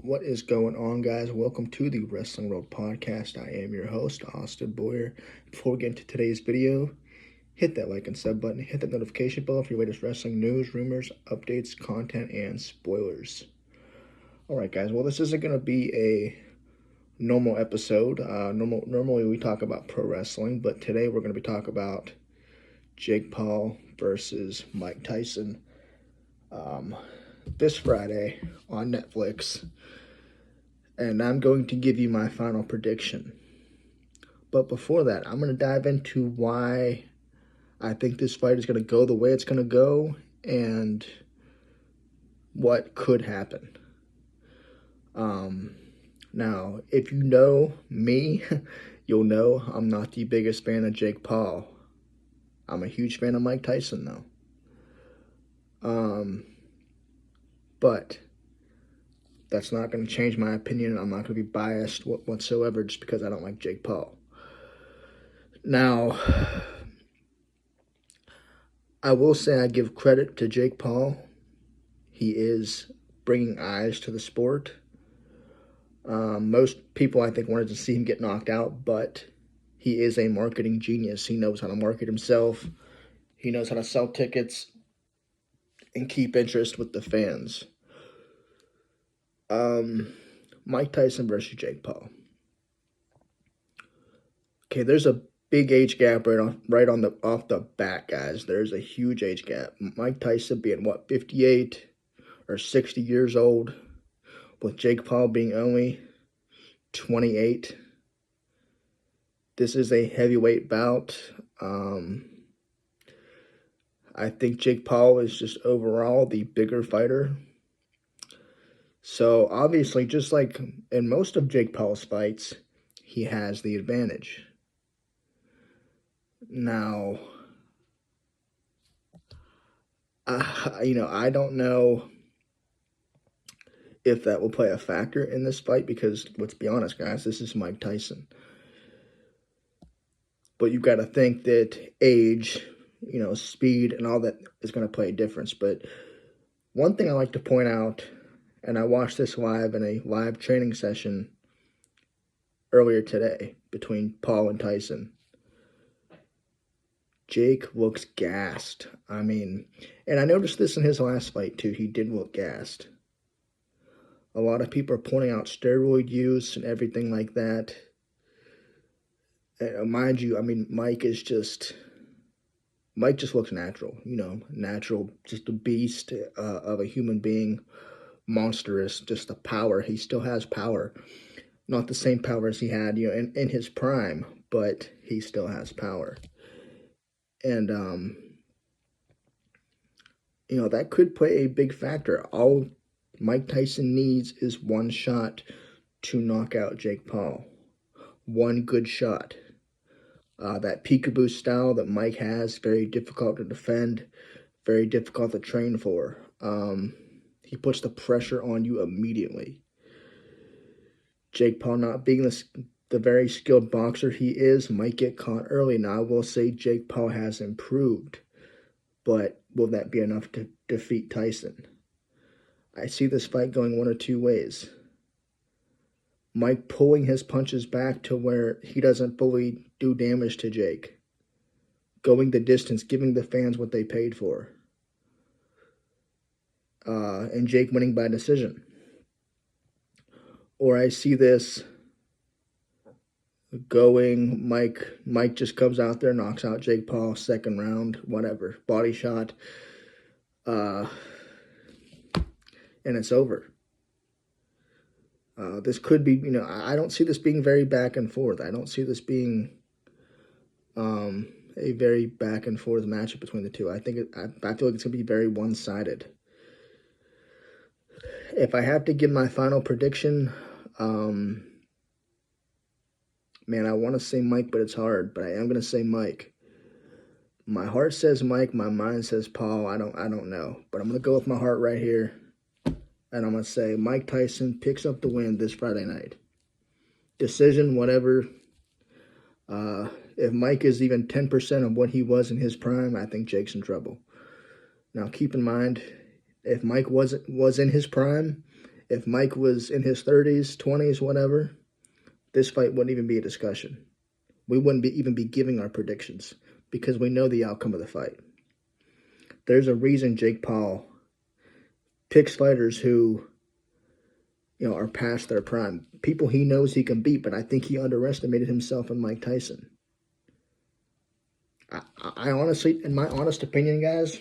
What is going on, guys? Welcome to the Wrestling World Podcast. I am your host, Austin Boyer. Before we get into today's video, hit that like and sub button, hit that notification bell for your latest wrestling news, rumors, updates, content, and spoilers. Alright, guys, well, this isn't going to be a normal episode. Normally we talk about pro wrestling, but today we're going to be talking about Jake Paul versus Mike Tyson. This Friday on Netflix, and I'm going to give you my final prediction. But before that, I'm going to dive into why I think this fight is going to go the way it's going to go and what could happen. Now, if you know me, you'll know I'm not the biggest fan of Jake Paul. I'm a huge fan of Mike Tyson, though. But that's not going to change my opinion. I'm not going to be biased whatsoever just because I don't like Jake Paul. Now, I will say I give credit to Jake Paul. He is bringing eyes to the sport. Most people, I think, wanted to see him get knocked out, but he is a marketing genius. He knows how to market himself. He knows how to sell tickets and keep interest with the fans. Mike Tyson versus Jake Paul. Okay, there's a big age gap right off the bat, guys. There's a huge age gap. Mike Tyson being 58 or 60 years old, with Jake Paul being only 28. This is a heavyweight bout. I think Jake Paul is just overall the bigger fighter. So obviously, just like in most of Jake Paul's fights, he has the advantage. Now, I don't know if that will play a factor in this fight because, let's be honest, guys, this is Mike Tyson. But you've got to think that age, speed and all that is going to play a difference. But one thing I like to point out, and I watched this live in a live training session earlier today between Paul and Tyson. Jake looks gassed. And I noticed this in his last fight too. He did look gassed. A lot of people are pointing out steroid use and everything like that. Mind you, Mike just looks natural, natural, just a beast of a human being, monstrous, just a power. He still has power. Not the same power as he had, in his prime, but he still has power. And, that could play a big factor. All Mike Tyson needs is one shot to knock out Jake Paul. One good shot. That peekaboo style that Mike has, very difficult to defend, very difficult to train for. He puts the pressure on you immediately. Jake Paul, not being the very skilled boxer he is, might get caught early. Now, I will say Jake Paul has improved, but will that be enough to defeat Tyson? I see this fight going one of two ways. Mike pulling his punches back to where he doesn't fully do damage to Jake. Going the distance, giving the fans what they paid for. And Jake winning by decision. Or I see this going, Mike just comes out there, knocks out Jake Paul, second round, whatever, body shot. And it's over. This could be, I don't see this being very back and forth. I don't see this being a very back and forth matchup between the two. I feel like it's going to be very one-sided. If I have to give my final prediction, man, I want to say Mike, but it's hard. But I am going to say Mike. My heart says Mike. My mind says Paul. I don't know. But I'm going to go with my heart right here. And I'm going to say Mike Tyson picks up the win this Friday night. Decision, whatever. If Mike is even 10% of what he was in his prime, I think Jake's in trouble. Now, keep in mind, if Mike was in his prime If Mike was in his 30s, 20s, whatever, this fight wouldn't even be a discussion. We wouldn't even be giving our predictions because we know the outcome of the fight. There's a reason Jake Paul picks fighters who, are past their prime. People he knows he can beat, but I think he underestimated himself and Mike Tyson. I honestly, in my honest opinion, guys,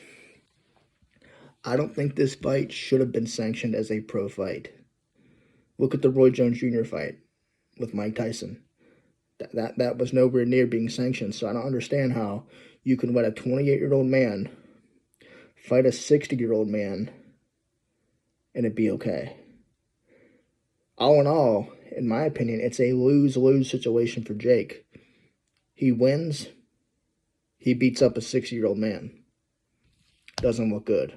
I don't think this fight should have been sanctioned as a pro fight. Look at the Roy Jones Jr. fight with Mike Tyson. That was nowhere near being sanctioned. So I don't understand how you can let a 28-year-old man fight a 60-year-old man and it be okay. All in all, in my opinion, it's a lose-lose situation for Jake. He wins, he beats up a 60-year-old man. Doesn't look good.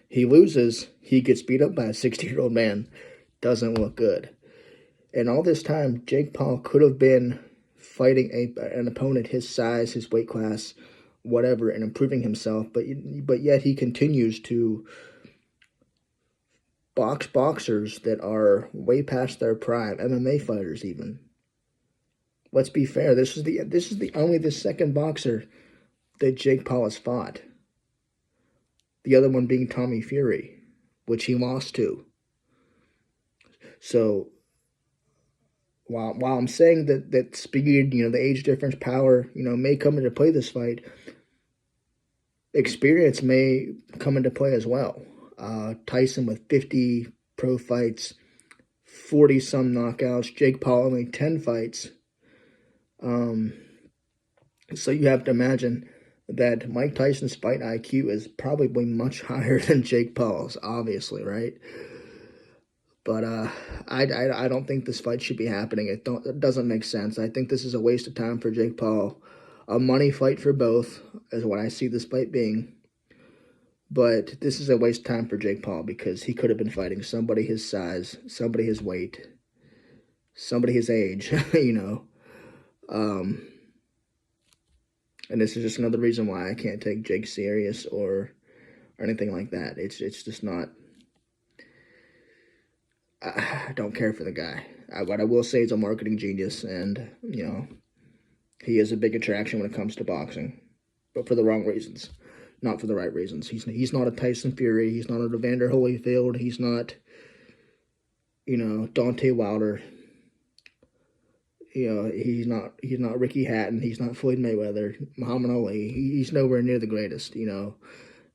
He loses, he gets beat up by a 60-year-old man. Doesn't look good. And all this time, Jake Paul could have been fighting an opponent his size, his weight class, whatever, and improving himself. But yet he continues to box boxers that are way past their prime, MMA fighters even. Let's be fair. This is the second boxer that Jake Paul has fought. The other one being Tommy Fury, which he lost to. So while I'm saying that speed, the age difference, power, may come into play this fight, experience may come into play as well. Tyson with 50 pro fights, 40-some knockouts. Jake Paul only 10 fights. So you have to imagine that Mike Tyson's fight IQ is probably much higher than Jake Paul's, obviously, right? But I don't think this fight should be happening. It doesn't make sense. I think this is a waste of time for Jake Paul. A money fight for both is what I see this fight being. But this is a waste of time for Jake Paul because he could have been fighting somebody his size, somebody his weight, somebody his age, And this is just another reason why I can't take Jake serious or anything like that. It's just not. I don't care for the guy. What I will say is a marketing genius, and he is a big attraction when it comes to boxing, but for the wrong reasons, not for the right reasons. He's not a Tyson Fury. He's not a Evander Holyfield. He's not, Deontay Wilder. He's not Ricky Hatton. He's not Floyd Mayweather, Muhammad Ali. He's nowhere near the greatest.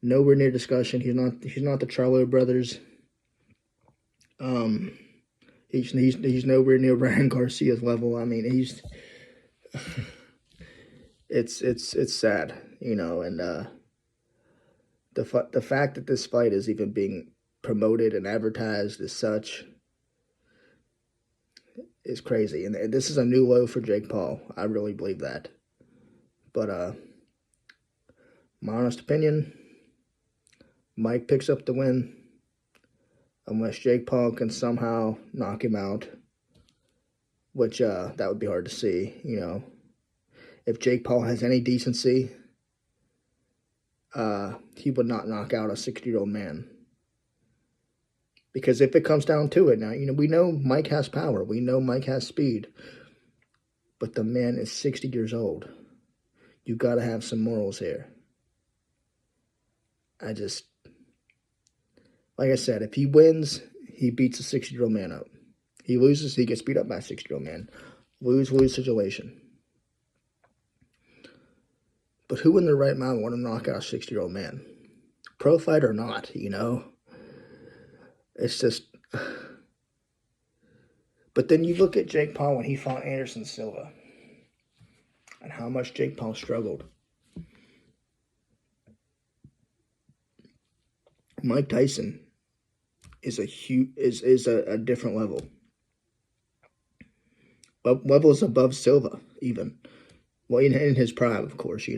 Nowhere near discussion. He's not the Charlo brothers. He's nowhere near Ryan Garcia's level. I mean, it's sad, and the fact that this fight is even being promoted and advertised as such is crazy. And this is a new low for Jake Paul. I really believe that. But my honest opinion, Mike picks up the win. Unless Jake Paul can somehow knock him out, which that would be hard to see, If Jake Paul has any decency, he would not knock out a 60-year-old man. Because if it comes down to it now, we know Mike has power. We know Mike has speed. But the man is 60 years old. You got to have some morals here. Like I said, if he wins, he beats a 60-year-old man up. He loses, he gets beat up by a 60-year-old man. Lose-lose situation. But who in their right mind want to knock out a 60-year-old man? Pro fighter or not, It's just... But then you look at Jake Paul when he fought Anderson Silva. And how much Jake Paul struggled. Mike Tyson is a different level. Levels above Silva, even. Well, in his prime, of course,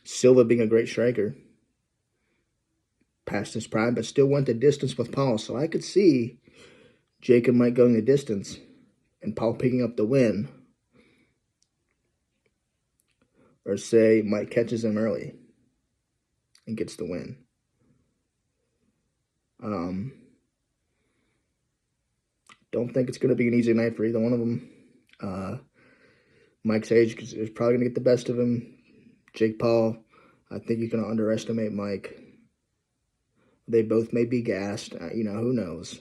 Silva being a great striker, past his prime, but still went the distance with Paul. So I could see Jake and Mike going the distance and Paul picking up the win. Or say Mike catches him early and gets the win. Don't think it's going to be an easy night for either one of them. Mike's age is probably going to get the best of him. Jake Paul, I think you're going to underestimate Mike. They both may be gassed. Who knows?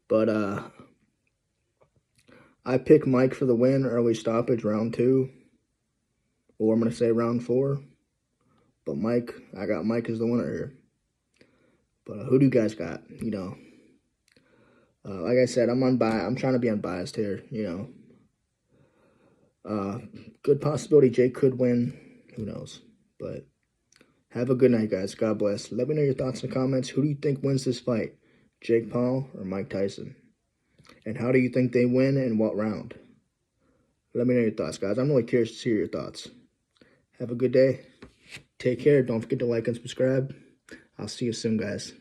But I pick Mike for the win, early stoppage, round 2. Or I'm going to say round 4. But I got Mike as the winner here. But who do you guys got? Like I said, I'm unbiased. I'm trying to be unbiased here. Good possibility Jake could win. Who knows? But have a good night, guys. God bless. Let me know your thoughts in the comments. Who do you think wins this fight? Jake Paul or Mike Tyson? And how do you think they win and what round? Let me know your thoughts, guys. I'm really curious to hear your thoughts. Have a good day. Take care. Don't forget to like and subscribe. I'll see you soon, guys.